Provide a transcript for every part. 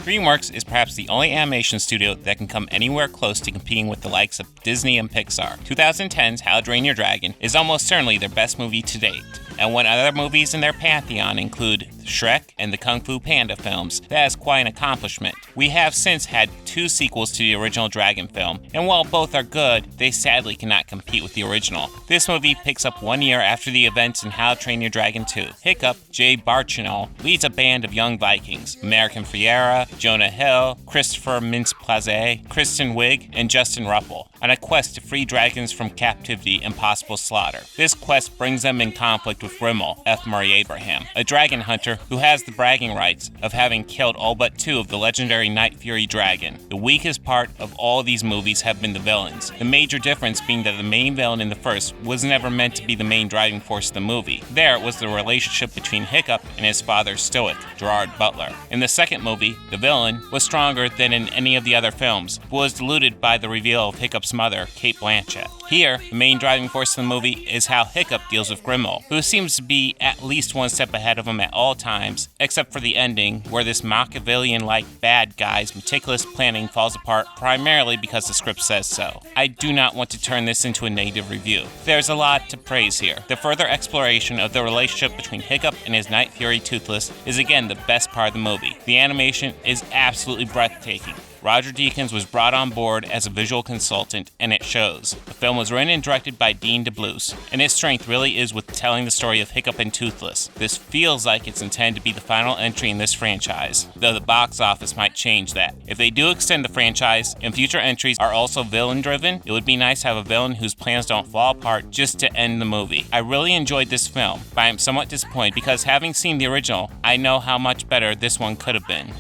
DreamWorks is perhaps the only animation studio that can come anywhere close to competing with the likes of Disney and Pixar. 2010's How to Train Your Dragon is almost certainly their best movie to date. And when other movies in their pantheon include Shrek and the Kung Fu Panda films, that is quite an accomplishment. We have since had 2 sequels to the original Dragon film, and while both are good, they sadly cannot compete with the original. This movie picks up 1 year after the events in How to Train Your Dragon 2. Hiccup, Jay Baruchel, leads a band of young Vikings, American Ferrera, Jonah Hill, Christopher Mintz-Plasse, Kristen Wiig, and Justin Rupple, on a quest to free dragons from captivity and possible slaughter. This quest brings them in conflict with Rupple, F. Murray Abraham, a dragon hunter who has the bragging rights of having killed all but 2 of the legendary Night Fury dragon. The weakest part of all these movies have been the villains, the major difference being that the main villain in the first was never meant to be the main driving force of the movie. There it was the relationship between Hiccup and his father Stoic, Gerard Butler. In the second movie, the villain was stronger than in any of the other films, but was diluted by the reveal of Hiccup's mother, Cate Blanchett. Here, the main driving force of the movie is how Hiccup deals with Rupple, who seems to be at least 1 step ahead of him at all times, except for the ending, where this Machiavellian-like bad guy's meticulous planning falls apart primarily because the script says so. I do not want to turn this into a negative review. There's a lot to praise here. The further exploration of the relationship between Hiccup and his Night Fury Toothless is again the best part of the movie. The animation is absolutely breathtaking. Roger Deakins was brought on board as a visual consultant, and it shows. The film was written and directed by Dean DeBlois, and its strength really is with telling the story of Hiccup and Toothless. This feels like it's intended to be the final entry in this franchise, though the box office might change that. If they do extend the franchise, and future entries are also villain-driven, it would be nice to have a villain whose plans don't fall apart just to end the movie. I really enjoyed this film, but I am somewhat disappointed because having seen the original, I know how much better this one could have been.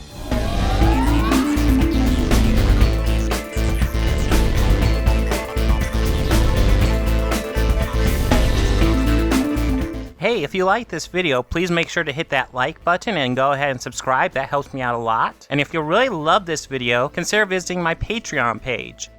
Hey, if you like this video, please make sure to hit that like button and go ahead and subscribe. That helps me out a lot. And if you really love this video, consider visiting my Patreon page.